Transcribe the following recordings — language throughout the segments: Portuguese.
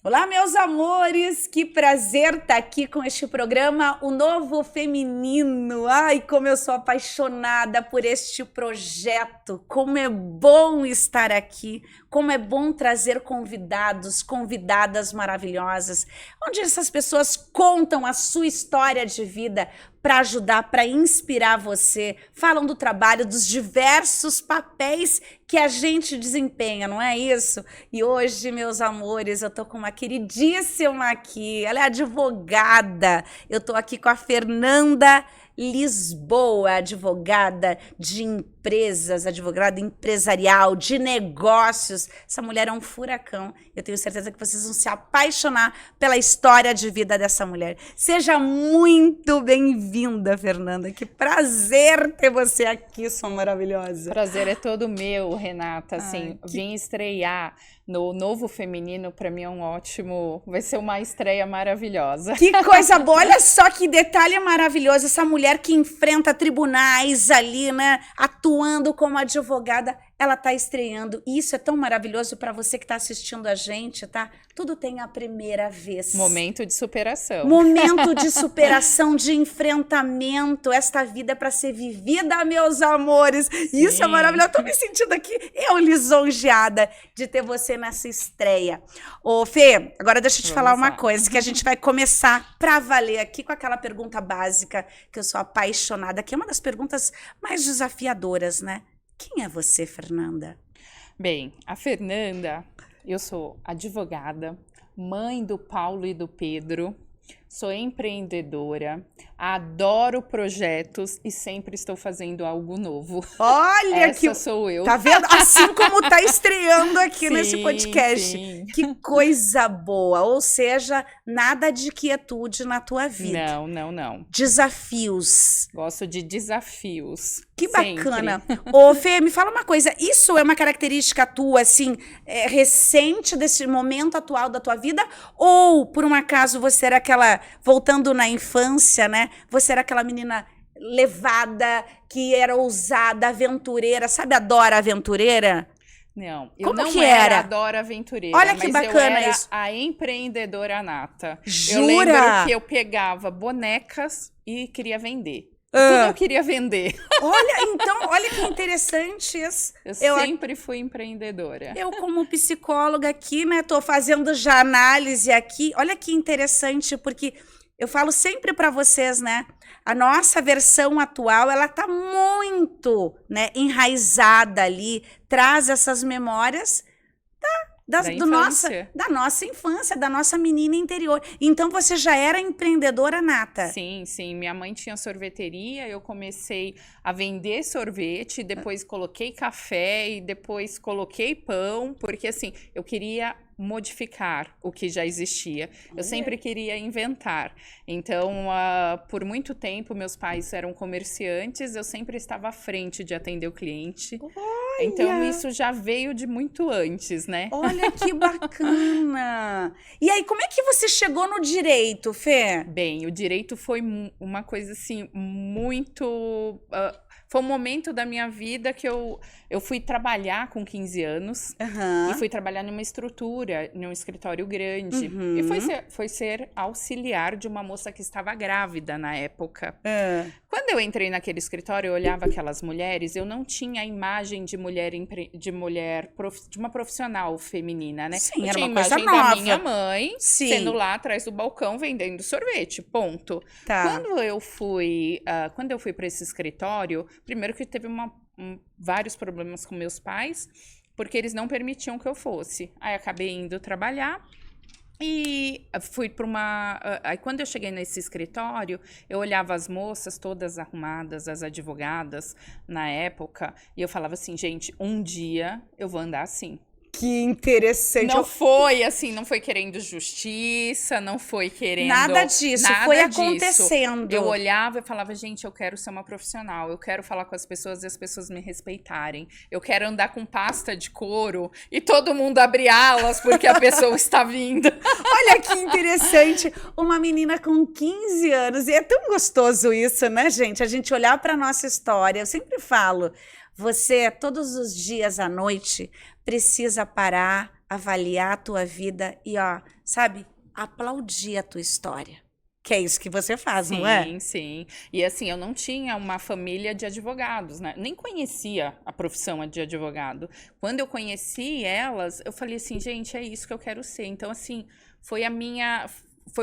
Olá, meus amores! Que prazer estar aqui com este programa, O Novo Feminino. Ai, como eu sou apaixonada por este projeto. Como é bom estar aqui. Como é bom trazer convidados, convidadas maravilhosas, onde essas pessoas contam a sua história de vida para ajudar, para inspirar você. Falam do trabalho, dos diversos papéis que a gente desempenha, não é isso? E hoje, meus amores, eu tô com uma queridíssima aqui. Ela é advogada. Eu tô aqui com a Fernanda Lisboa, advogada de empresas, advogada empresarial, de negócios. Essa mulher é um furacão. Eu tenho certeza que vocês vão se apaixonar pela história de vida dessa mulher. Seja muito bem-vinda, Fernanda. Que prazer ter você aqui, sua maravilhosa. Prazer é todo meu, Renata. Assim, vim estrear no Novo Feminino, para mim é um ótimo... Vai ser uma estreia maravilhosa. Que coisa boa! Olha só que detalhe maravilhoso. Essa mulher que enfrenta tribunais ali, né? Atuando como advogada, ela tá estreando. E isso é tão maravilhoso para você que tá assistindo a gente, tá? Tudo tem a primeira vez. Momento de superação. Momento de superação, de enfrentamento. Esta vida é para ser vivida, meus amores. Sim. Isso é maravilhoso. Eu tô me sentindo aqui, eu lisonjeada de ter você nessa estreia. Ô, Fê, agora deixa eu te falar uma coisa, que a gente vai começar pra valer aqui com aquela pergunta básica, que eu sou apaixonada, que é uma das perguntas mais desafiadoras, né? Quem é você, Fernanda? Bem, a Fernanda, eu sou advogada, mãe do Paulo e do Pedro, sou empreendedora, adoro projetos e sempre estou fazendo algo novo. Olha, essa sou eu. Tá vendo? Assim como tá estreando aqui sim, nesse podcast. Sim. Que coisa boa. Ou seja, nada de quietude na tua vida. Não. Desafios. Gosto de desafios. Que bacana. Ô, Fê, me fala uma coisa. Isso é uma característica tua, assim, recente desse momento atual da tua vida? Ou, por um acaso, você era aquela... Voltando na infância, né? Você era aquela menina levada, que era ousada, aventureira. Sabe a Dora Aventureira? Não, eu Como não que era a Dora Aventureira. Olha que mas bacana eu era isso. a empreendedora nata. Jura? Eu lembro que eu pegava bonecas e queria vender. Tudo eu queria vender. Olha, então, olha que interessante isso. Eu sempre fui empreendedora. Eu, como psicóloga aqui, né, tô fazendo já análise aqui. Olha que interessante, porque eu falo sempre para vocês, né, a nossa versão atual, ela tá muito, né, enraizada ali, traz essas memórias da nossa infância, da nossa menina interior. Então, você já era empreendedora nata? Sim. Minha mãe tinha sorveteria, eu comecei a vender sorvete, depois coloquei café e depois coloquei pão, porque assim, eu queria modificar o que já existia. Eu sempre queria inventar. Então, por muito tempo, meus pais eram comerciantes, eu sempre estava à frente de atender o cliente. Olha! Então, isso já veio de muito antes, né? Olha que bacana! E aí, como é que você chegou no direito, Fê? Bem, o direito foi uma coisa, assim, muito... foi um momento da minha vida que eu fui trabalhar com 15 anos e fui trabalhar numa estrutura, num escritório grande. E foi ser auxiliar de uma moça que estava grávida na época. Quando eu entrei naquele escritório, eu olhava aquelas mulheres, eu não tinha a imagem de uma profissional feminina, né? Sim, eu era tinha uma coisa a imagem nova. da minha mãe, Sim. sendo lá atrás do balcão vendendo sorvete, ponto. Tá. Quando eu fui para esse escritório, primeiro que teve vários problemas com meus pais, porque eles não permitiam que eu fosse. Aí acabei indo trabalhar e fui para aí quando eu cheguei nesse escritório, eu olhava as moças todas arrumadas, as advogadas na época, e eu falava assim, gente, um dia eu vou andar assim. Que interessante. Não foi assim, não foi querendo justiça, não foi querendo... Nada disso, foi acontecendo. Eu olhava e falava, gente, eu quero ser uma profissional, eu quero falar com as pessoas e as pessoas me respeitarem. Eu quero andar com pasta de couro e todo mundo abrir alas porque a pessoa está vindo. Olha que interessante, uma menina com 15 anos. E é tão gostoso isso, né, gente? A gente olhar para nossa história. Eu sempre falo, você, todos os dias à noite, precisa parar, avaliar a tua vida e, ó, sabe, aplaudir a tua história. Que é isso que você faz, sim, não é? Sim, sim. E assim, eu não tinha uma família de advogados, né? Nem conhecia a profissão de advogado. Quando eu conheci elas, eu falei assim, gente, é isso que eu quero ser. Então, assim, foi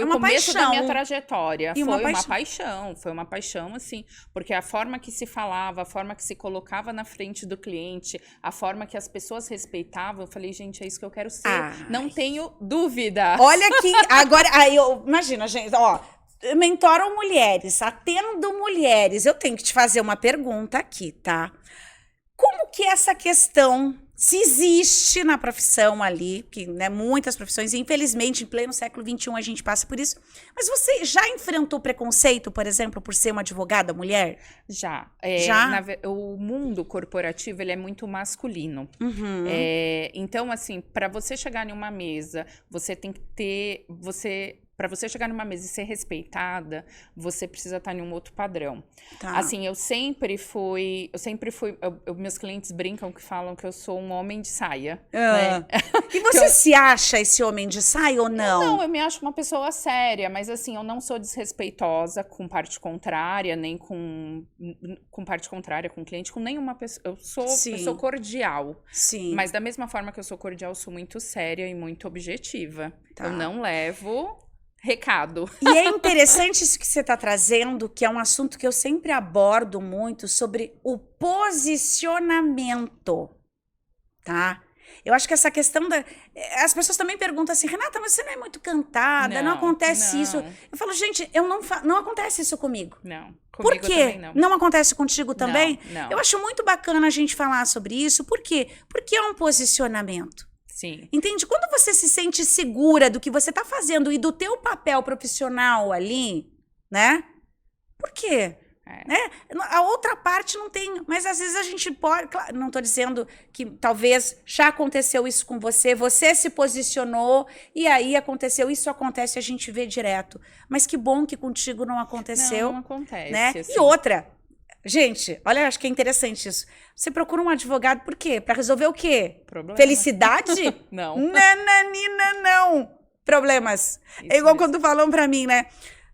o começo da minha trajetória. Foi uma paixão, assim, porque a forma que se falava, a forma que se colocava na frente do cliente, a forma que as pessoas respeitavam, eu falei, gente, é isso que eu quero ser. Não tenho dúvida. Olha aqui, agora, imagina, gente, ó, mentoram mulheres, atendo mulheres. Eu tenho que te fazer uma pergunta aqui, tá? Como que essa questão, se existe na profissão ali, que né, muitas profissões, infelizmente, em pleno século XXI a gente passa por isso, mas você já enfrentou preconceito, por exemplo, por ser uma advogada mulher? Já. O mundo corporativo, ele é muito masculino. Uhum. Então, assim, para você chegar em uma mesa, você tem que ter... Para você chegar numa mesa e ser respeitada, você precisa estar em um outro padrão. Tá. Assim, eu sempre fui... meus clientes brincam que falam que eu sou um homem de saia. Né? E você se acha esse homem de saia ou não? Não, eu me acho uma pessoa séria, mas assim, eu não sou desrespeitosa com parte contrária, nem com parte contrária com cliente, com nenhuma pessoa. Eu sou cordial. Sim. Mas da mesma forma que eu sou cordial, eu sou muito séria e muito objetiva. Tá. Eu não levo... recado. E é interessante isso que você está trazendo, que é um assunto que eu sempre abordo muito, sobre o posicionamento, tá? Eu acho que essa questão as pessoas também perguntam assim, Renata, mas você não é muito cantada, não acontece isso. Eu falo, gente, não acontece isso comigo. Não, comigo por quê? Também não. Não acontece contigo também? Não. Eu acho muito bacana a gente falar sobre isso. Por quê? Porque é um posicionamento. Sim. Entende? Quando você se sente segura do que você está fazendo e do teu papel profissional ali, né? Por quê? Né? A outra parte não tem, mas às vezes a gente pode, claro, não estou dizendo que talvez já aconteceu isso com você se posicionou e aí aconteceu, isso acontece, a gente vê direto, mas que bom que contigo não aconteceu. Não acontece. Né? Assim. E outra, gente, olha, acho que é interessante isso. Você procura um advogado por quê? Para resolver o quê? Problema. Felicidade? Não. Nananina, não. Problemas. Isso é igual mesmo. Quando falam para mim, né?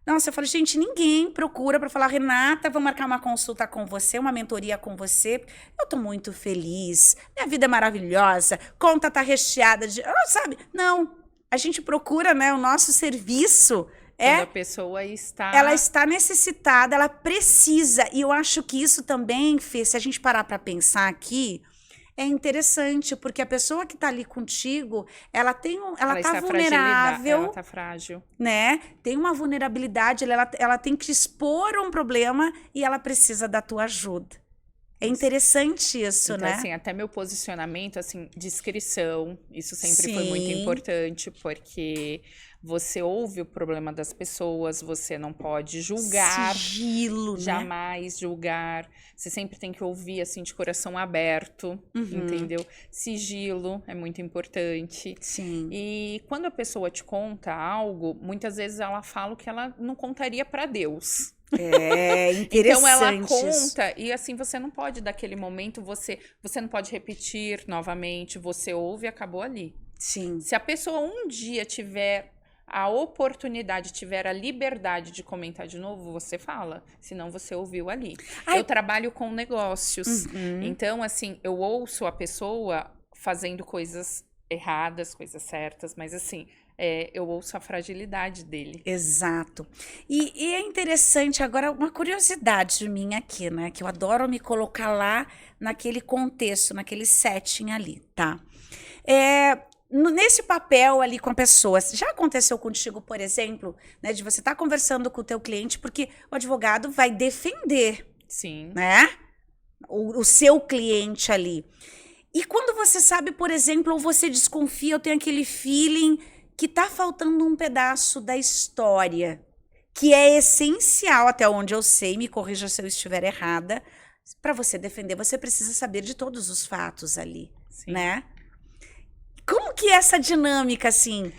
Nossa, eu falo, gente, ninguém procura para falar, Renata, vou marcar uma consulta com você, uma mentoria com você. Eu tô muito feliz, minha vida é maravilhosa, conta tá recheada de... sabe? Não, a gente procura, né, o nosso serviço. Quando a pessoa está... Ela está necessitada, ela precisa. E eu acho que isso também, Fê, se a gente parar para pensar aqui, é interessante, porque a pessoa que está ali contigo, ela está vulnerável. Ela está frágil. Né? Tem uma vulnerabilidade, ela tem que expor um problema e ela precisa da tua ajuda. É interessante isso, então, né? Assim, até meu posicionamento, assim, discrição, isso sempre foi muito importante, porque você ouve o problema das pessoas, você não pode julgar. Sigilo, jamais julgar. Você sempre tem que ouvir, assim, de coração aberto, entendeu? Sigilo é muito importante. Sim. E quando a pessoa te conta algo, muitas vezes ela fala o que ela não contaria para Deus. É interessante. Então ela conta e assim você não pode daquele momento, você não pode repetir novamente, você ouve e acabou ali. Sim. Se a pessoa um dia tiver a oportunidade, tiver a liberdade de comentar de novo, você fala, senão você ouviu ali. Eu trabalho com negócios, então assim, eu ouço a pessoa fazendo coisas erradas, coisas certas, mas assim... eu ouço a fragilidade dele. Exato. E é interessante, agora, uma curiosidade minha aqui, né? Que eu adoro me colocar lá naquele contexto, naquele setting ali, tá? Nesse papel ali com a pessoa, já aconteceu contigo, por exemplo, né? De você estar conversando com o teu cliente, porque o advogado vai defender. Sim. Né? O seu cliente ali. E quando você sabe, por exemplo, ou você desconfia, eu tenho aquele feeling... que tá faltando um pedaço da história, que é essencial, até onde eu sei, me corrija se eu estiver errada, para você defender, você precisa saber de todos os fatos ali, Sim. Né? Como que é essa dinâmica, assim?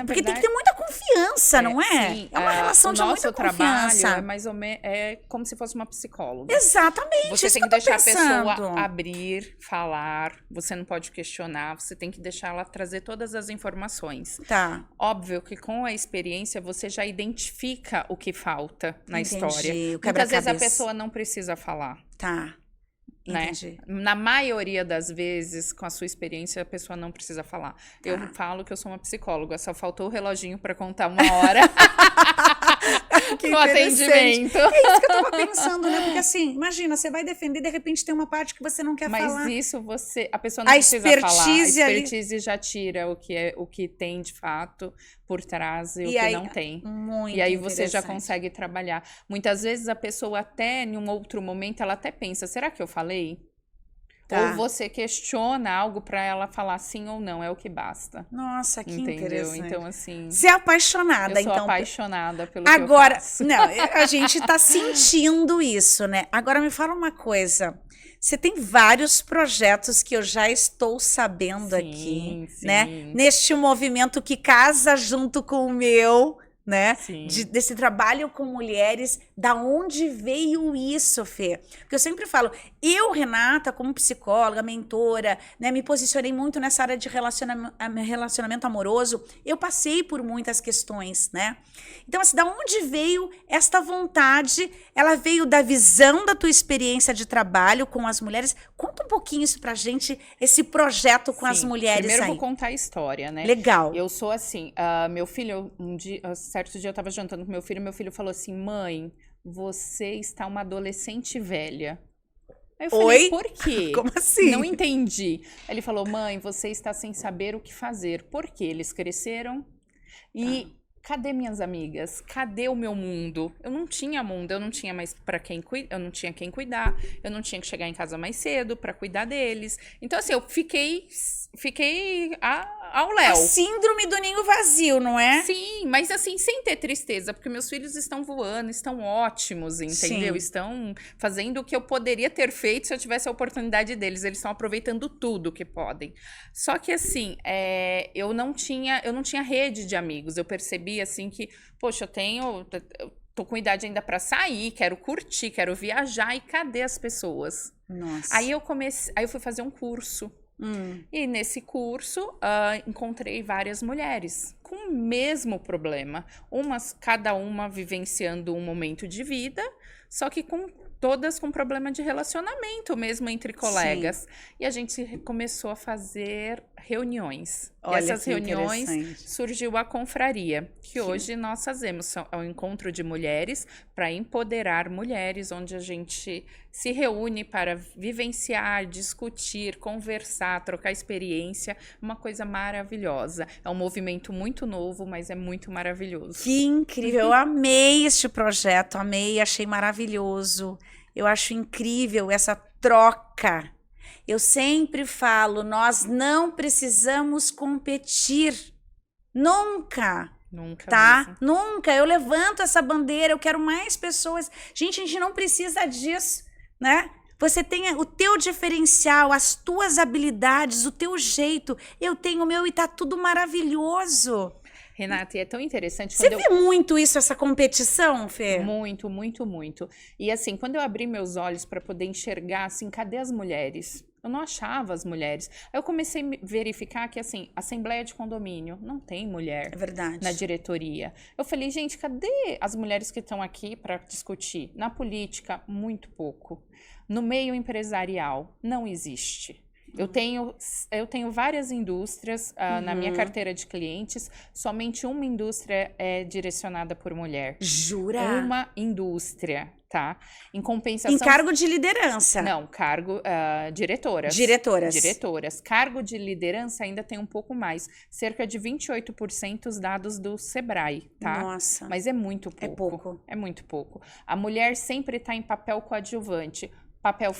Porque tem que ter muita confiança. confiança, não é? Sim, É uma relação de muita confiança. O nosso trabalho é mais ou menos como se fosse uma psicóloga. Exatamente. Você tem que deixar a pessoa abrir, falar, você não pode questionar, você tem que deixar ela trazer todas as informações. Tá. Óbvio que com a experiência você já identifica o que falta na história. O muitas vezes a pessoa não precisa falar. Tá. Né? Na maioria das vezes, com a sua experiência, a pessoa não precisa falar. Eu falo que eu sou uma psicóloga, só faltou o reloginho para contar 1 hora no atendimento. É isso que eu tava pensando, né? Porque assim, imagina, você vai defender, de repente tem uma parte que você não quer falar. Mas isso a pessoa não precisa falar. A expertise já tira o que tem de fato por trás e o que não tem. E aí você já consegue trabalhar. Muitas vezes a pessoa até, em um outro momento, ela até pensa, será que eu falei? Tá. Ou você questiona algo para ela falar sim ou não, é o que basta. Nossa, que interessante. Então, assim... Você é apaixonada, então. Eu sou apaixonada pelo que eu faço. Não, a gente tá sentindo isso, né? Agora me fala uma coisa. Você tem vários projetos que eu já estou sabendo aqui, né? Neste movimento que casa junto com o meu... né? Desse trabalho com mulheres, da onde veio isso, Fê? Porque eu sempre falo, eu, Renata, como psicóloga, mentora, né, me posicionei muito nessa área de relacionamento amoroso, eu passei por muitas questões, né? Então, assim, da onde veio esta vontade? Ela veio da visão da tua experiência de trabalho com as mulheres? Conta um pouquinho isso pra gente, esse projeto com as mulheres. Primeiro aí. Vou contar a história, né? Legal. Eu sou assim, meu filho, certo dia eu tava jantando com meu filho falou assim, mãe, você está uma adolescente velha. Aí eu falei, por quê? Como assim? Não entendi. Ele falou, mãe, você está sem saber o que fazer. Por quê? Eles cresceram e... Cadê minhas amigas? Cadê o meu mundo? Eu não tinha mundo, eu não tinha mais para quem cuidar, eu não tinha quem cuidar, eu não tinha que chegar em casa mais cedo para cuidar deles. Então, assim, eu fiquei ao léu. A síndrome do ninho vazio, não é? Sim, mas assim, sem ter tristeza, porque meus filhos estão voando, estão ótimos, entendeu? Sim. Estão fazendo o que eu poderia ter feito se eu tivesse a oportunidade deles. Eles estão aproveitando tudo que podem. Só que assim, eu não tinha rede de amigos. Eu percebi assim que, poxa, eu tô com idade ainda para sair, quero curtir, quero viajar, e cadê as pessoas? Nossa. Aí eu fui fazer um curso. E nesse curso encontrei várias mulheres com o mesmo problema, cada uma vivenciando um momento de vida, só que todas com problema de relacionamento mesmo entre colegas. Sim. E a gente começou a fazer reuniões. Olha, e essas reuniões surgiu a confraria, que hoje nós fazemos. É um encontro de mulheres para empoderar mulheres, onde a gente se reúne para vivenciar, discutir, conversar, trocar experiência. Uma coisa maravilhosa. É um movimento muito novo, mas é muito maravilhoso. Que incrível! Eu amei este projeto, achei maravilhoso. Eu acho incrível essa troca. Eu sempre falo, nós não precisamos competir. Nunca. Nunca. Tá? Mesmo. Nunca. Eu levanto essa bandeira, eu quero mais pessoas. Gente, a gente não precisa disso, né? Você tem o teu diferencial, as tuas habilidades, o teu jeito. Eu tenho o meu e tá tudo maravilhoso. Renata, e é tão interessante... Você vê muito isso, essa competição, Fê? Muito, muito, muito. E assim, quando eu abri meus olhos para poder enxergar, assim, cadê as mulheres? Eu não achava as mulheres. Aí eu comecei a verificar que, assim, assembleia de condomínio, não tem mulher. É verdade. Na diretoria. Eu falei, gente, cadê as mulheres que estão aqui para discutir? Na política, muito pouco. No meio empresarial, não existe. Eu tenho várias indústrias na minha carteira de clientes, somente uma indústria é direcionada por mulher. Jura? Uma indústria, tá? Em compensação... Em cargo de liderança? Não, diretoras. Diretoras. Cargo de liderança ainda tem um pouco mais, cerca de 28% os dados do Sebrae, tá? Nossa. Mas é muito pouco. É pouco. É muito pouco. A mulher sempre está em papel coadjuvante.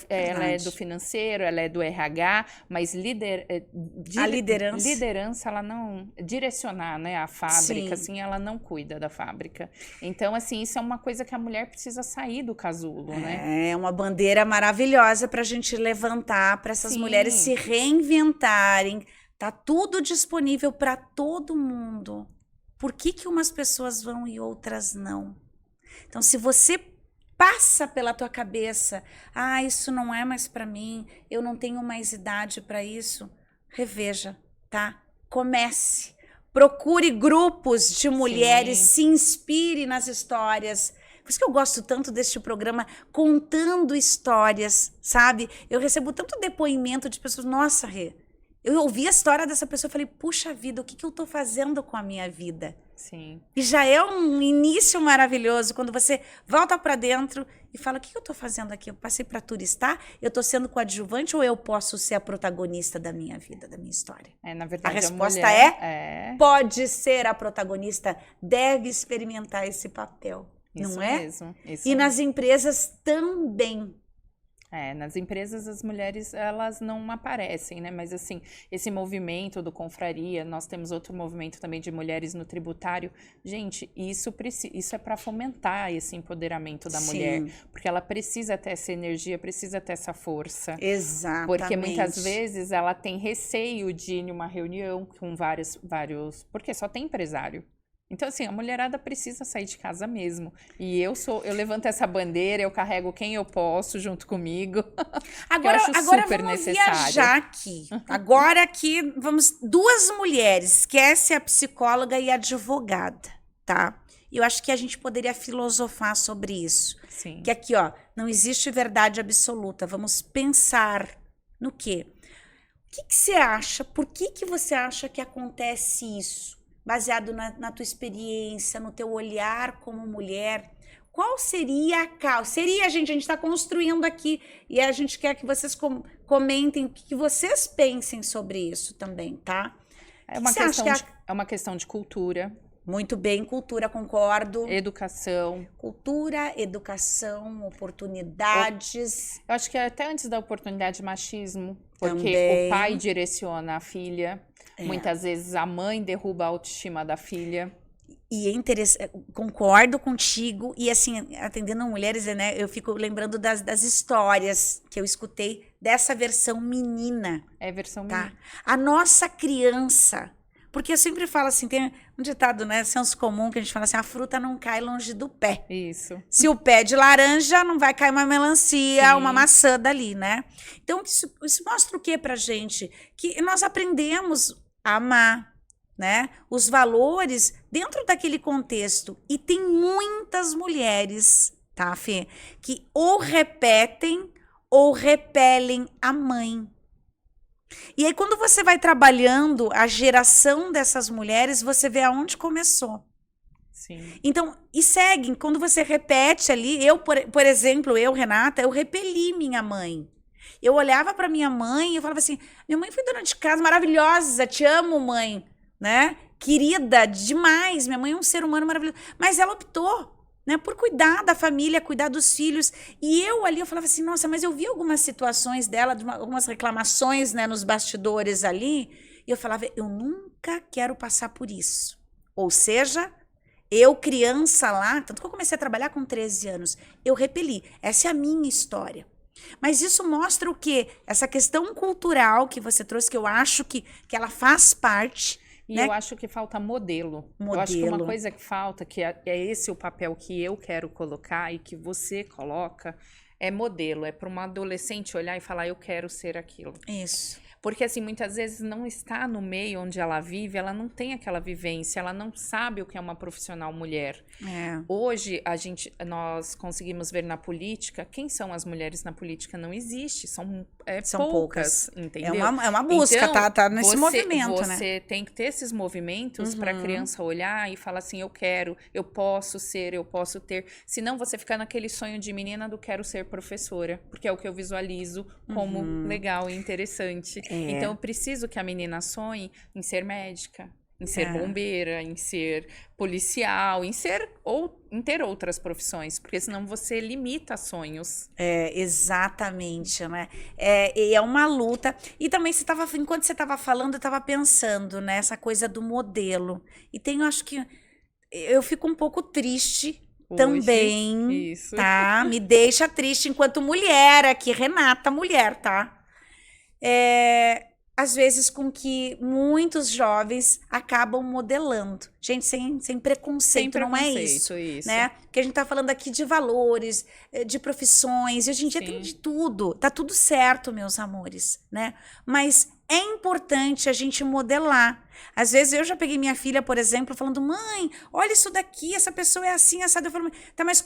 Ela é do financeiro, ela é do RH, mas a liderança. Liderança, ela não... Direcionar, né, a fábrica, assim, ela não cuida da fábrica. Então, assim, isso é uma coisa que a mulher precisa sair do casulo, né? É uma bandeira maravilhosa para a gente levantar, para essas mulheres se reinventarem. Tá tudo disponível para todo mundo. por que umas pessoas vão e outras não? Então, se você passa pela tua cabeça, isso não é mais para mim, eu não tenho mais idade para isso, reveja, tá? Comece, procure grupos de mulheres, se inspire nas histórias. Por isso que eu gosto tanto deste programa, contando histórias, sabe? Eu recebo tanto depoimento de pessoas, nossa, Rê, eu ouvi a história dessa pessoa e falei, puxa vida, o que eu tô fazendo com a minha vida? Sim. E já é um início maravilhoso quando você volta para dentro e fala, o que eu tô fazendo aqui? Eu passei para turistar? Eu tô sendo coadjuvante ou eu posso ser a protagonista da minha vida, da minha história? Na verdade, a resposta mulher pode ser a protagonista, deve experimentar esse papel. Isso não é? Mesmo, isso e nas empresas também. Nas empresas as mulheres, elas não aparecem, né? Mas assim, esse movimento do Confraria, nós temos outro movimento também de mulheres no tributário. Gente, isso é para fomentar esse empoderamento da mulher, porque ela precisa ter essa energia, precisa ter essa força. Exatamente. Porque muitas vezes ela tem receio de ir em uma reunião com vários, porque só tem empresário. Então, assim, a mulherada precisa sair de casa mesmo. E eu levanto essa bandeira, eu carrego quem eu posso junto comigo. Agora, eu acho super vamos necessário. Viajar aqui. Agora aqui, duas mulheres, esquece a psicóloga e a advogada, tá? Eu acho que a gente poderia filosofar sobre isso. Sim. Que aqui, ó, não existe verdade absoluta. Vamos pensar no quê? O que você acha? Por que você acha que acontece isso? Baseado na tua experiência, no teu olhar como mulher, qual seria a causa? A gente está construindo aqui e a gente quer que vocês comentem o que vocês pensem sobre isso também, tá? É uma questão de cultura. Muito bem, cultura, concordo. Educação. Cultura, educação, oportunidades. Eu acho que até antes da oportunidade, machismo. Porque também. O pai direciona a filha. Muitas vezes a mãe derruba a autoestima da filha. E é interessante, concordo contigo. E assim, atendendo mulheres, né, eu fico lembrando das histórias que eu escutei dessa versão menina. Versão menina. A nossa criança. Porque eu sempre falo assim, tem um ditado, né, senso comum, que a gente fala assim, a fruta não cai longe do pé. Isso. Se o pé é de laranja, não vai cair uma melancia, uma maçã dali, né? Então, isso mostra o que pra gente? Que nós aprendemos a amar, né? Os valores dentro daquele contexto. E tem muitas mulheres, tá, Fê? Que ou repetem ou repelem a mãe. E aí, quando você vai trabalhando a geração dessas mulheres, você vê aonde começou. Sim. Então, e segue. Quando você repete ali, eu, por exemplo, Renata, eu repeli minha mãe. Eu olhava para minha mãe e eu falava assim, minha mãe foi dona de casa maravilhosa, te amo, mãe, né? Querida demais, minha mãe é um ser humano maravilhoso. Mas ela optou, né, por cuidar da família, cuidar dos filhos. E eu ali, eu falava assim, nossa, mas eu vi algumas situações dela, algumas reclamações, né, nos bastidores ali, e eu falava, eu nunca quero passar por isso. Ou seja, eu criança lá, tanto que eu comecei a trabalhar com 13 anos, eu repeli. Essa é a minha história. Mas isso mostra o quê? Essa questão cultural que você trouxe, que eu acho que ela faz parte. E né? Eu acho que falta modelo. Eu acho que uma coisa que falta, que é esse o papel que eu quero colocar e que você coloca, é modelo. É para uma adolescente olhar e falar, eu quero ser aquilo. Isso. Porque, assim, muitas vezes não está no meio onde ela vive, ela não tem aquela vivência, ela não sabe o que é uma profissional mulher. Hoje, nós conseguimos ver na política, quem são as mulheres na política? Não existe, são poucas, entendeu? É uma busca, então, tá nesse movimento, né? Você tem que ter esses movimentos para a criança olhar e falar assim, eu quero, eu posso ser, eu posso ter. Senão você fica naquele sonho de menina do quero ser professora, porque é o que eu visualizo como legal e interessante. Então, eu preciso que a menina sonhe em ser médica, em ser bombeira, em ser policial, em ter outras profissões, porque senão você limita sonhos. Exatamente, né? E é uma luta. E também enquanto você estava falando, eu estava pensando nessa coisa do modelo. E acho que eu fico um pouco triste hoje, também, isso. Tá? Me deixa triste enquanto mulher aqui, Renata, mulher, tá? às vezes, com que muitos jovens acabam modelando. Gente, sem preconceito, não é isso, né? Porque a gente tá falando aqui de valores, de profissões, e hoje em dia tem de tudo. Tá tudo certo, meus amores, né? Mas é importante a gente modelar. Às vezes eu já peguei minha filha, por exemplo, falando: mãe, olha isso daqui, essa pessoa é assim, assada. Eu falo: tá, mas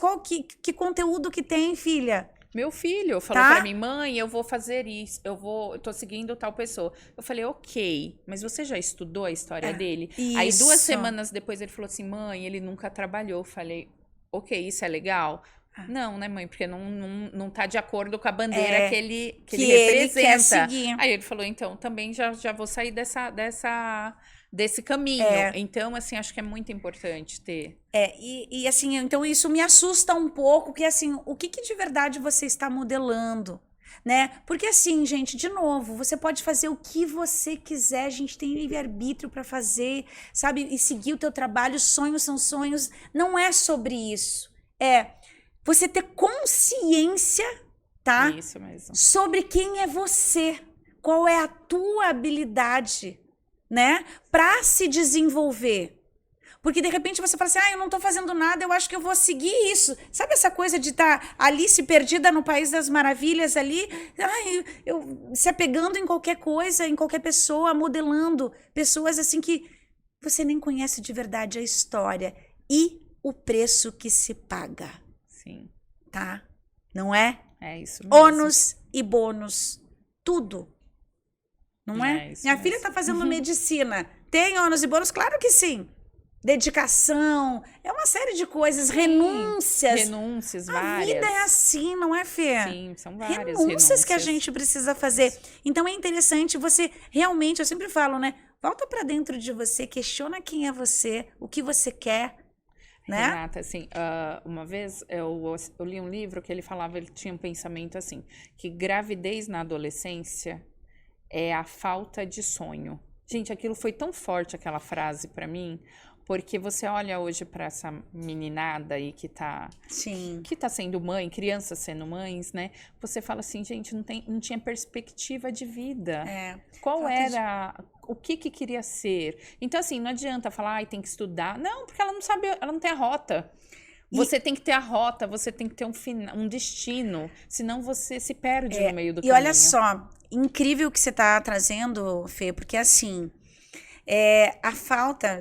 que conteúdo que tem, filha? Meu filho falou pra mim: mãe, eu vou fazer isso, eu tô seguindo tal pessoa. Eu falei: ok, mas você já estudou a história dele? Isso. Aí 2 semanas depois ele falou assim: mãe, ele nunca trabalhou. Eu falei: ok, isso é legal? Não, né, mãe? Porque não tá de acordo com a bandeira que ele representa. Ele quer seguir. Aí ele falou: então, também já vou sair desse caminho. Então, assim, acho que é muito importante ter. E assim, então isso me assusta um pouco, que assim, o que de verdade você está modelando, né? Porque assim, gente, de novo, você pode fazer o que você quiser, a gente tem livre-arbítrio para fazer, sabe? E seguir o teu trabalho, sonhos são sonhos, não é sobre isso. É você ter consciência, tá? Isso mesmo. Sobre quem é você, qual é a tua habilidade, né? Para se desenvolver. Porque de repente você fala assim: eu não tô fazendo nada, eu acho que eu vou seguir isso. Sabe essa coisa de estar Alice perdida no País das Maravilhas ali, se apegando em qualquer coisa, em qualquer pessoa, modelando pessoas assim que você nem conhece de verdade a história e o preço que se paga. Sim. Tá? Não é? É isso mesmo. Ônus e bônus. Tudo. Não é? Minha filha tá fazendo medicina. Tem ônus e bônus? Claro que sim. Dedicação, é uma série de coisas, renúncias. Renúncias, A várias. vida é assim, não é, Fê? Sim, são várias renúncias que a gente precisa fazer. Então é interessante você realmente, eu sempre falo, né? Volta pra dentro de você, questiona quem é você, o que você quer, né? Renata, assim, uma vez eu li um livro que ele tinha um pensamento assim, que gravidez na adolescência é a falta de sonho. Gente, aquilo foi tão forte, aquela frase pra mim, porque você olha hoje para essa meninada aí que tá sendo mãe, crianças sendo mães, né? Você fala assim: gente, não tinha perspectiva de vida. Qual era, o que queria ser? Então, assim, não adianta falar: tem que estudar. Não, porque ela não sabe, ela não tem a rota. Você tem que ter a rota, você tem que ter um destino, senão você se perde no meio do caminho. E olha só, incrível o que você tá trazendo, Fê, porque assim... a falta,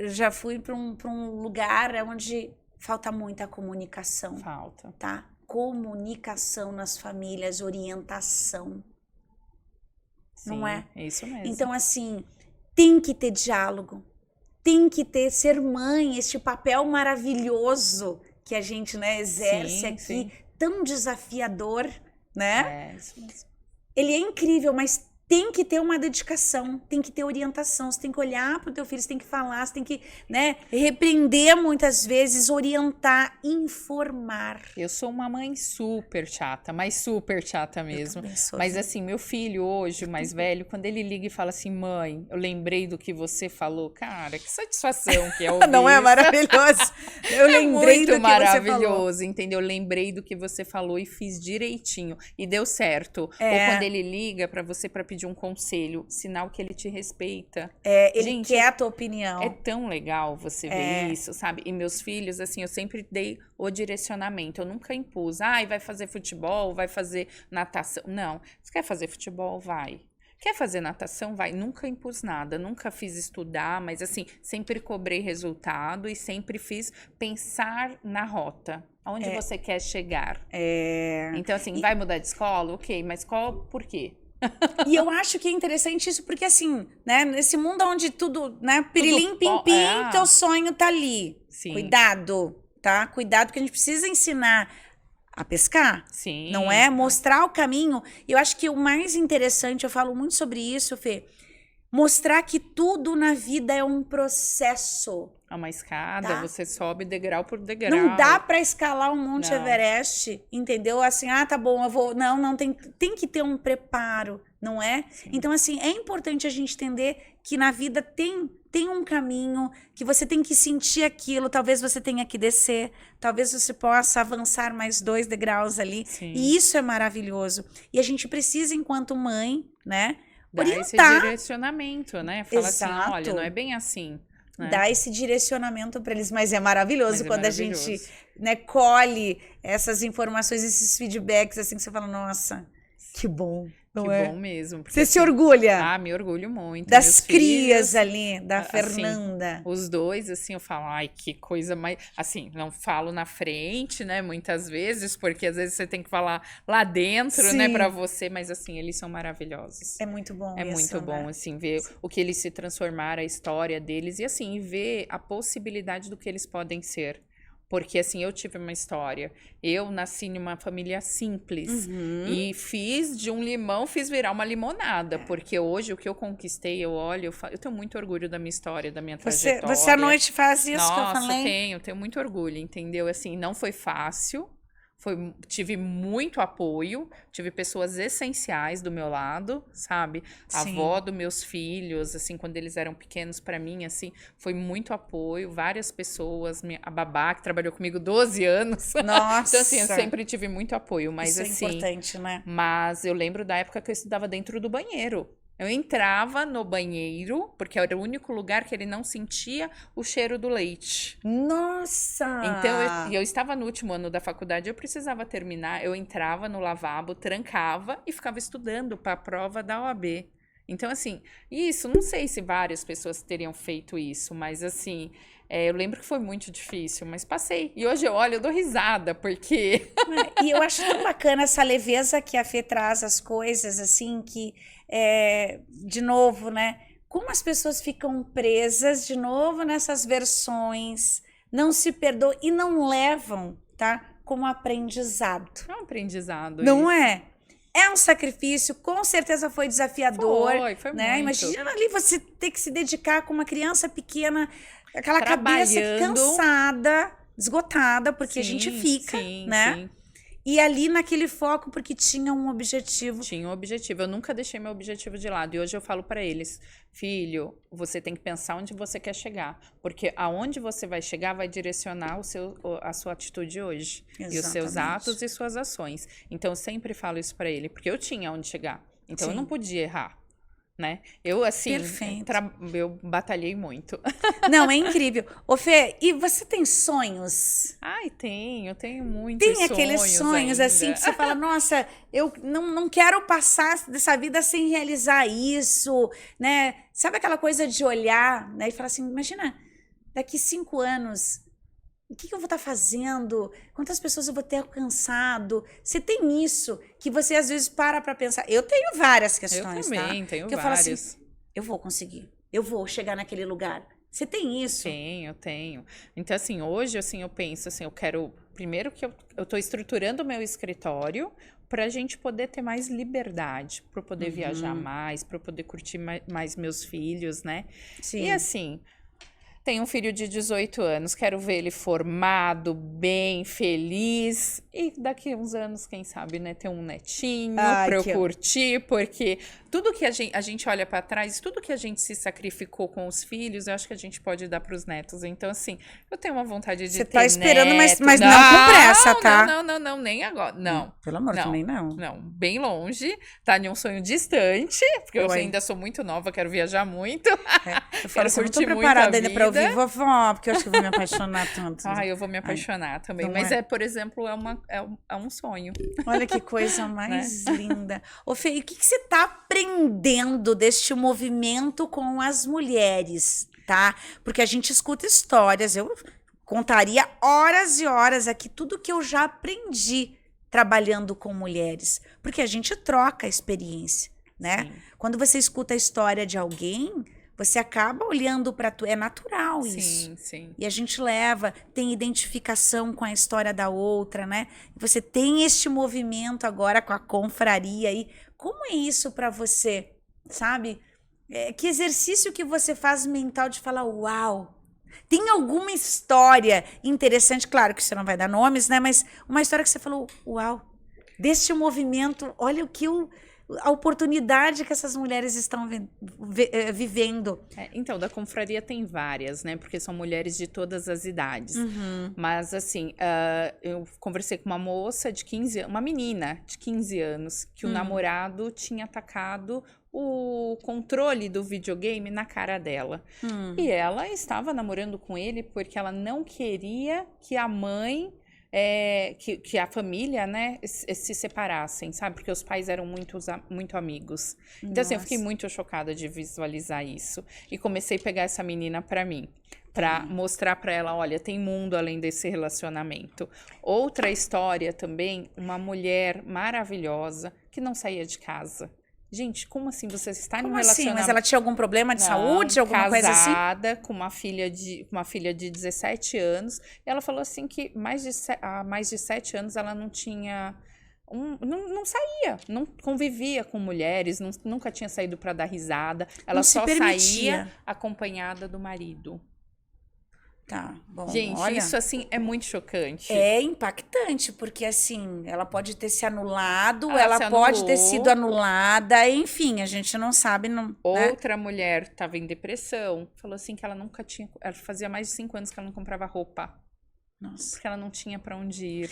já fui para um lugar onde falta muita comunicação. Falta. Tá? Comunicação nas famílias, orientação. Sim, não é? É isso mesmo. Então, assim, tem que ter diálogo. Tem que ser mãe, este papel maravilhoso que a gente, né, exerce aqui, tão desafiador, né? Isso mesmo. Ele é incrível, mas tem que ter uma dedicação, tem que ter orientação, você tem que olhar para o teu filho, você tem que falar, você tem que, né, repreender muitas vezes, orientar, informar. Eu sou uma mãe super chata, mas super chata mesmo. Mas assim, meu filho hoje, o mais velho, quando ele liga e fala assim: mãe, eu lembrei do que você falou, cara, que satisfação que é ouvir. Não é maravilhoso? Eu lembrei do que maravilhoso, entendeu? Eu lembrei do que você falou e fiz direitinho e deu certo. Ou quando ele liga para você para pedir um conselho, sinal que ele te respeita. Ele quer a tua opinião. É tão legal você ver isso, sabe? E meus filhos, assim, eu sempre dei o direcionamento. Eu nunca impus. Vai fazer futebol, vai fazer natação. Não. Você quer fazer futebol? Vai. Quer fazer natação? Vai. Nunca impus nada. Nunca fiz estudar, mas, assim, sempre cobrei resultado e sempre fiz pensar na rota. Aonde você quer chegar. Então, assim, vai mudar de escola? Ok, mas por quê? E eu acho que é interessante isso porque, assim, né, nesse mundo onde tudo, né, pirilim, pim-pim, teu sonho tá ali. Sim. Cuidado, tá? Cuidado, porque a gente precisa ensinar a pescar. Sim. Não é? Mostrar o caminho. E eu acho que o mais interessante, eu falo muito sobre isso, Fê, mostrar que tudo na vida é um processo. É uma escada, você sobe degrau por degrau. Não dá pra escalar um Monte Everest, entendeu? Assim, tá bom, eu vou... Não, tem que ter um preparo, não é? Sim. Então, assim, é importante a gente entender que na vida tem um caminho, que você tem que sentir aquilo, talvez você tenha que descer, talvez você possa avançar mais 2 degraus ali. Sim. E isso é maravilhoso. E a gente precisa, enquanto mãe, né? orientar. Esse direcionamento, né? Fala Exato. assim, olha, não é bem assim. Né? Dá esse direcionamento para eles, mas é maravilhoso quando a gente, né, colhe essas informações, esses feedbacks, assim, que você fala, nossa, que bom. Que bom mesmo. Você se orgulha? Ah, me orgulho muito. Das crias ali, da Fernanda. Assim, os dois, assim, eu falo, ai, que coisa mais... Assim, não falo na frente, né, muitas vezes, porque às vezes você tem que falar lá dentro, né, pra você, mas assim, eles são maravilhosos. É muito bom isso, muito bom, né? Assim, ver o que eles se transformaram, a história deles, e assim, ver a possibilidade do que eles podem ser. Porque, assim, eu tive uma história. Eu nasci em uma família simples. E fiz de um limão, fiz virar uma limonada. Porque hoje, o que eu conquistei, eu olho, eu tenho muito orgulho da minha história, da minha trajetória. Você à noite faz isso. Nossa, que eu falei? tenho muito orgulho, entendeu? Assim, não foi fácil. Tive muito apoio, tive pessoas essenciais do meu lado, sabe? A avó dos meus filhos, assim, quando eles eram pequenos, para mim, assim, foi muito apoio, várias pessoas, a babá que trabalhou comigo 12 anos. Nossa! Então, assim, eu sempre tive muito apoio, mas isso assim... é importante, né? Mas eu lembro da época que eu estudava dentro do banheiro. Eu entrava no banheiro, porque era o único lugar que ele não sentia o cheiro do leite. Nossa! Então, eu estava no último ano da faculdade, eu precisava terminar, eu entrava no lavabo, trancava e ficava estudando para a prova da OAB. Então, assim, isso, não sei se várias pessoas teriam feito isso, mas assim, eu lembro que foi muito difícil, mas passei. E hoje eu olho, eu dou risada, porque... E eu acho tão bacana essa leveza que a Fê traz as coisas, assim, que, de novo, né? Como as pessoas ficam presas, de novo, nessas versões, não se perdoam e não levam, tá? Como aprendizado. É um aprendizado. Não isso. é? É um sacrifício, com certeza foi desafiador. Foi né? muito. Imagina ali você ter que se dedicar com uma criança pequena, aquela cabeça cansada, esgotada, porque a gente fica, né? Sim. E ali naquele foco, porque tinha um objetivo. Tinha um objetivo. Eu nunca deixei meu objetivo de lado. E hoje eu falo para eles, filho, você tem que pensar onde você quer chegar. Porque aonde você vai chegar vai direcionar a sua atitude hoje. Exatamente. E os seus atos e suas ações. Então, eu sempre falo isso para ele. Porque eu tinha onde chegar. Então, eu não podia errar. Né? Eu, assim, eu batalhei muito. Não, é incrível. Ô, Fê, e você tem sonhos? Ai, tenho muitos sonhos. Tem aqueles sonhos, ainda. assim, que você fala, nossa, eu não quero passar dessa vida sem realizar isso, né? Sabe aquela coisa de olhar, né? E falar assim, imagina, daqui 5 anos... O que eu vou estar fazendo? Quantas pessoas eu vou ter alcançado? Você tem isso que você às vezes para pensar. Eu tenho várias questões, eu também, tá? tenho que eu várias. falo assim, eu vou conseguir. Eu vou chegar naquele lugar. Você tem isso? Eu tenho. Então, assim, hoje, assim, eu penso, assim, eu quero... Primeiro que eu tô estruturando o meu escritório para a gente poder ter mais liberdade, para eu poder viajar mais, para eu poder curtir mais meus filhos, né? Sim. E assim... Tenho um filho de 18 anos, quero ver ele formado, bem, feliz. E daqui a uns anos, quem sabe, né, ter um netinho pra eu curtir, porque tudo que a gente olha pra trás, tudo que a gente se sacrificou com os filhos, eu acho que a gente pode dar pros netos. Então, assim, eu tenho uma vontade de ter neto. Você tá esperando, mas não com pressa, tá? Não, nem agora. Não. Pelo amor, também não. Não, bem longe, tá em um sonho distante, porque eu ainda sou muito nova, quero viajar muito. Eu falo assim, eu não tô preparada ainda pra ouvir vovó, porque eu acho que eu vou me apaixonar tanto. Eu vou me apaixonar também. Mas por exemplo, é um sonho. Olha que coisa mais linda. Ô, Fê, e o que você tá aprendendo deste movimento com as mulheres, tá? Porque a gente escuta histórias, eu contaria horas e horas aqui tudo que eu já aprendi trabalhando com mulheres. Porque a gente troca a experiência, né? Sim. Quando você escuta a história de alguém... Você acaba olhando para tu, é natural isso. Sim. E a gente tem identificação com a história da outra, né? Você tem este movimento agora com a confraria aí. Como é isso para você, sabe? Que exercício que você faz mental de falar, uau, tem alguma história interessante, claro que você não vai dar nomes, né? Mas uma história que você falou, uau, deste movimento, olha a oportunidade que essas mulheres estão vivendo. Então, da confraria tem várias, né? Porque são mulheres de todas as idades. Mas, assim, eu conversei com uma moça de 15 anos, uma menina de 15 anos, que o namorado tinha atacado o controle do videogame na cara dela. E ela estava namorando com ele porque ela não queria que a mãe, que a família, né, se separassem, sabe? Porque os pais eram muito amigos. Então, assim, eu fiquei muito chocada de visualizar isso. E comecei a pegar essa menina pra mim. Pra mostrar pra ela, olha, tem mundo além desse relacionamento. Outra história também, uma mulher maravilhosa que não saía de casa. Gente, como assim você está num relacionamento? Mas ela tinha algum problema de saúde, alguma coisa assim? Casada, com uma filha de 17 anos. E ela falou assim que há mais de 7 anos ela não tinha... não saía, não convivia com mulheres, nunca tinha saído para dar risada. Ela só saía acompanhada do marido. Tá, bom, gente, olha, isso assim é muito chocante. É impactante, porque assim, ela pode ter se anulado, ela pode ter sido anulada, enfim, a gente não sabe. Outra mulher estava em depressão, falou assim que ela nunca tinha, ela fazia mais de 5 anos que ela não comprava roupa. Nossa. Porque ela não tinha para onde ir.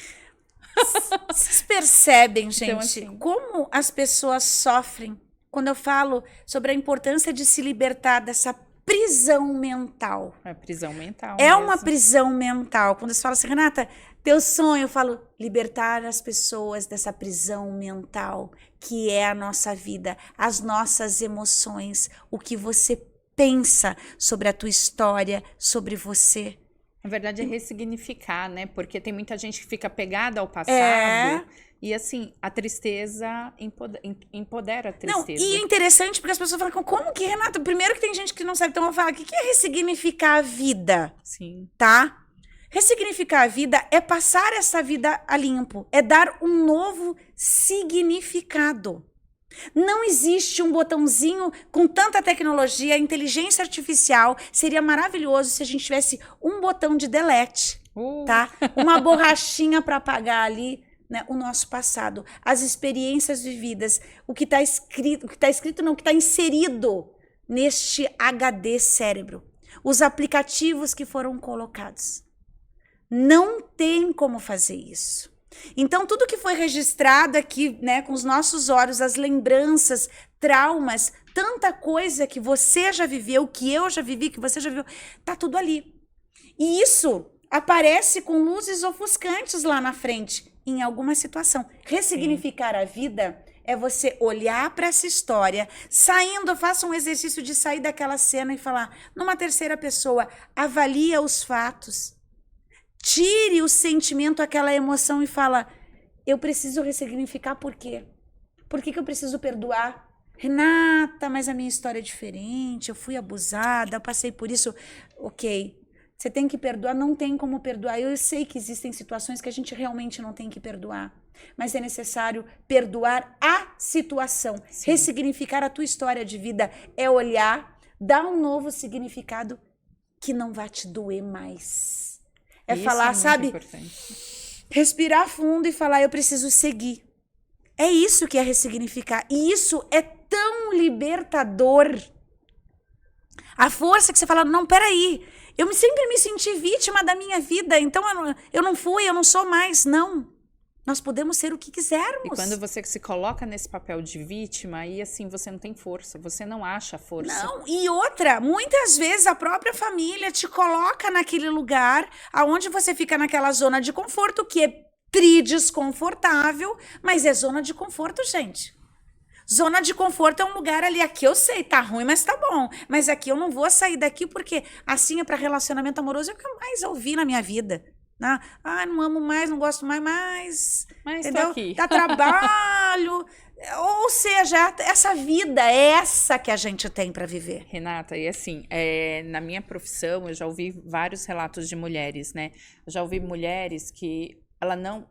Vocês percebem, gente, então, assim, como as pessoas sofrem quando eu falo sobre a importância de se libertar dessa prisão mental. É prisão mental. É uma prisão mental. Quando você fala assim, Renata, teu sonho, eu falo, libertar as pessoas dessa prisão mental, que é a nossa vida, as nossas emoções, o que você pensa sobre a tua história, sobre você. Na verdade, é ressignificar, né? Porque tem muita gente que fica pegada ao passado. E assim, a tristeza empodera a tristeza. Não, e é interessante porque as pessoas falam, como que, Renata? Primeiro que tem gente que não sabe, então eu vou falar, o que é ressignificar a vida? Sim. Tá? Ressignificar a vida é passar essa vida a limpo, é dar um novo significado. Não existe um botãozinho com tanta tecnologia, a inteligência artificial. Seria maravilhoso se a gente tivesse um botão de delete, tá? Uma borrachinha para apagar ali, né, o nosso passado, as experiências vividas, o que está inserido neste HD cérebro, os aplicativos que foram colocados. Não tem como fazer isso. Então, tudo que foi registrado aqui, né, com os nossos olhos, as lembranças, traumas, tanta coisa que você já viveu, que eu já vivi, que você já viveu, tá tudo ali. E isso aparece com luzes ofuscantes lá na frente, em alguma situação. Ressignificar a vida é você olhar para essa história, saindo, faça um exercício de sair daquela cena e falar, numa terceira pessoa, avalia os fatos. Tire o sentimento, aquela emoção e fala, eu preciso ressignificar por quê? Por que eu preciso perdoar? Renata, mas a minha história é diferente, eu fui abusada, eu passei por isso. Ok, você tem que perdoar, não tem como perdoar. Eu sei que existem situações que a gente realmente não tem que perdoar, mas é necessário perdoar a situação. Sim. Ressignificar a tua história de vida é olhar, dar um novo significado que não vai te doer mais. É isso falar, sabe? Importante. Respirar fundo e falar, eu preciso seguir. É isso que é ressignificar. E isso é tão libertador. A força que você fala, não, peraí, eu sempre me senti vítima da minha vida, então eu não fui, eu não sou mais. Não. Nós podemos ser o que quisermos. E quando você se coloca nesse papel de vítima, aí assim, você não tem força, você não acha força. Não, e outra, muitas vezes a própria família te coloca naquele lugar aonde você fica naquela zona de conforto, que é desconfortável, mas é zona de conforto, gente. Zona de conforto é um lugar ali, aqui eu sei, tá ruim, mas tá bom. Mas aqui eu não vou sair daqui porque assim é para relacionamento amoroso, é o que eu mais ouvi na minha vida. Não amo mais, não gosto mais, mas entendeu? Tô aqui. Dá trabalho. Ou seja, essa vida é essa que a gente tem para viver. Renata, e assim, na minha profissão, eu já ouvi vários relatos de mulheres, né? Eu já ouvi mulheres que ela não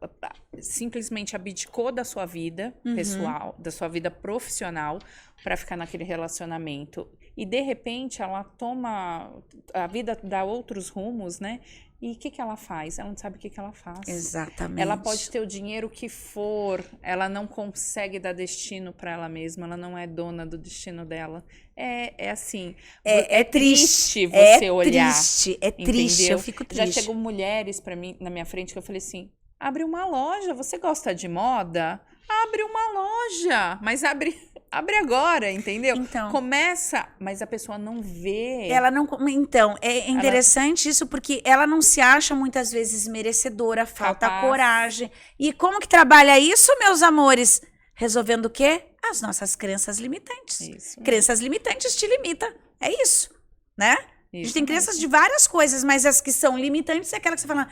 simplesmente abdicou da sua vida pessoal, da sua vida profissional, para ficar naquele relacionamento. E de repente ela toma, a vida dá outros rumos, né? E o que ela faz? Ela não sabe o que ela faz. Exatamente. Ela pode ter o dinheiro que for, ela não consegue dar destino para ela mesma, ela não é dona do destino dela. É assim, é triste você olhar. É triste, eu fico triste. Já chegou mulheres para mim na minha frente que eu falei assim, abre uma loja, você gosta de moda? Abre uma loja, mas abre abre agora, entendeu? Então, começa, mas a pessoa não vê. Ela não. Então, é interessante isso, porque ela não se acha muitas vezes merecedora, falta coragem. E como que trabalha isso, meus amores? Resolvendo o quê? As nossas crenças limitantes. Isso. Crenças limitantes te limita. É isso, né? Isso a gente tem crenças de várias coisas, mas as que são limitantes é aquela que você fala,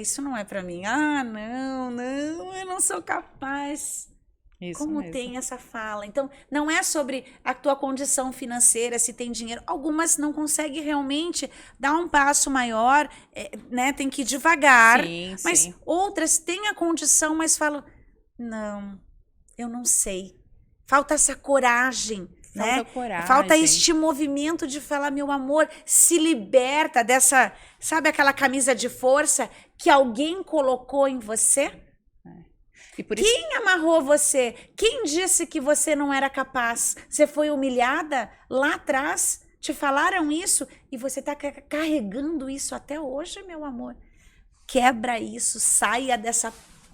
isso não é pra mim. Ah, não, eu não sou capaz. Isso Como mesmo. tem essa fala. Então, não é sobre a tua condição financeira, se tem dinheiro. Algumas não conseguem realmente dar um passo maior, né? Tem que ir devagar. Sim, mas sim. outras têm a condição, mas falam, não, eu não sei. Falta essa coragem. Falta né? coragem. Falta este movimento de falar, meu amor, se liberta dessa, sabe aquela camisa de força que alguém colocou em você? E por Quem amarrou você? Quem disse que você não era capaz? Você foi humilhada lá atrás? Te falaram isso? E você está carregando isso até hoje, meu amor? Quebra isso, saia dessa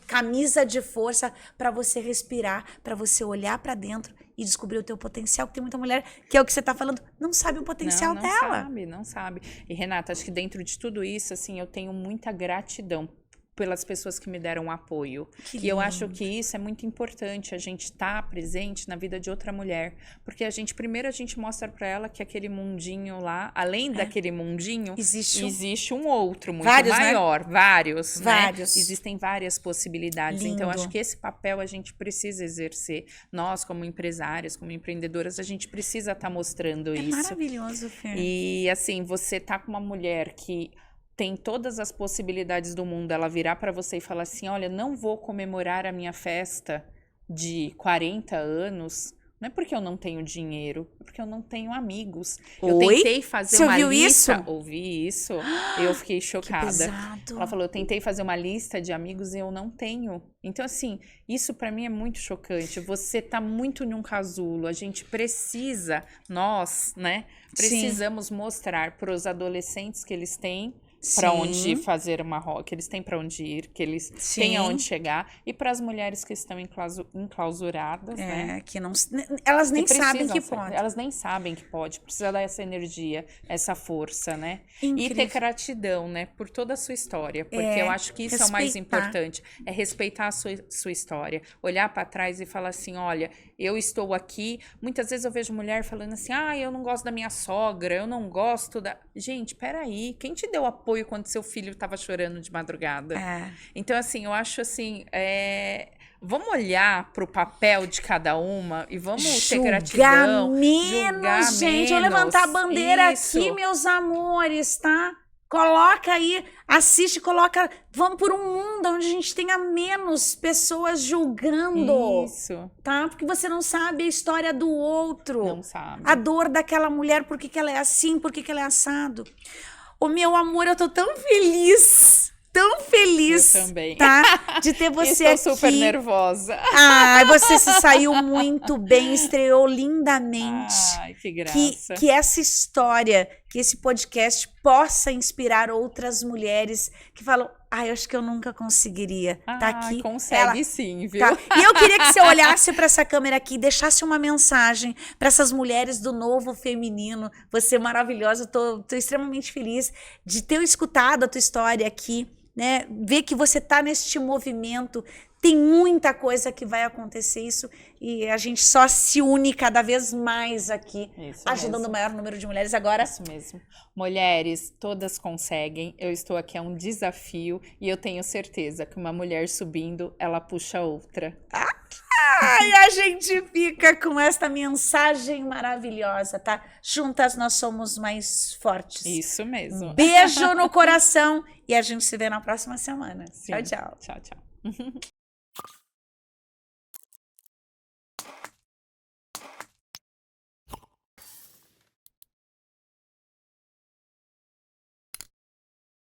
camisa de força para você respirar, para você olhar para dentro e descobrir o teu potencial, que tem muita mulher, que é o que você está falando, não sabe o potencial dela. Não sabe. E Renata, acho que dentro de tudo isso, assim, eu tenho muita gratidão pelas pessoas que me deram apoio. E eu acho que isso é muito importante, a gente estar presente na vida de outra mulher, porque primeiro a gente mostra para ela que aquele mundinho lá, além daquele mundinho, existe um outro muito maior, né? Vários. Existem várias possibilidades. Lindo. Então acho que esse papel a gente precisa exercer. Nós, como empresárias, como empreendedoras, a gente precisa estar mostrando isso. É maravilhoso, Fer. E assim, você tá com uma mulher que tem todas as possibilidades do mundo, ela virar para você e falar assim, olha, não vou comemorar a minha festa de 40 anos, não é porque eu não tenho dinheiro, é porque eu não tenho amigos. Eu tentei fazer uma lista, ouvi isso, eu fiquei chocada. Que pesado. Ela falou, eu tentei fazer uma lista de amigos e eu não tenho. Então, assim, isso para mim é muito chocante. Você tá muito num casulo, a gente precisa, nós, né, precisamos mostrar para os adolescentes que eles têm para onde fazer uma roda, que eles têm para onde ir, que eles têm aonde chegar, e para as mulheres que estão enclausuradas, né? Que não, elas nem sabem que pode. Elas nem sabem que pode, precisa dar essa energia, essa força, né? Incrível. E ter gratidão, né, por toda a sua história, porque eu acho que isso é o mais importante, é respeitar a sua história, olhar para trás e falar assim, olha, eu estou aqui, muitas vezes eu vejo mulher falando assim, eu não gosto da minha sogra, eu não gosto da... Gente, peraí, quem te deu apoio quando seu filho estava chorando de madrugada? Então, assim, eu acho assim, vamos olhar para o papel de cada uma e vamos ter gratidão. Julgar menos, gente. Eu levantar a bandeira aqui, meus amores, tá? Coloca aí, assiste, coloca. Vamos por um mundo onde a gente tenha menos pessoas julgando. Isso. Tá? Porque você não sabe a história do outro. Não sabe. A dor daquela mulher, por que ela é assim, por que ela é assado. Ô, meu amor, eu tô tão feliz. Tão feliz, eu também. Tá? De ter você aqui. Estou super nervosa. Você se saiu muito bem, estreou lindamente. Ai, que graça. Que essa história, que esse podcast possa inspirar outras mulheres que falam, eu acho que eu nunca conseguiria. Tá aqui. Consegue sim, viu? Tá. E eu queria que você olhasse para essa câmera aqui e deixasse uma mensagem para essas mulheres do novo feminino. Você é maravilhosa, tô extremamente feliz de ter escutado a tua história aqui. Né? Ver que você está neste movimento, tem muita coisa que vai acontecer isso e a gente só se une cada vez mais aqui, ajudando o maior número de mulheres agora. Isso mesmo. Mulheres, todas conseguem. Eu estou aqui, é um desafio e eu tenho certeza que uma mulher subindo, ela puxa outra. A gente fica com esta mensagem maravilhosa, tá? Juntas nós somos mais fortes. Isso mesmo. Beijo no coração e a gente se vê na próxima semana. Sim. Tchau, tchau. Tchau, tchau.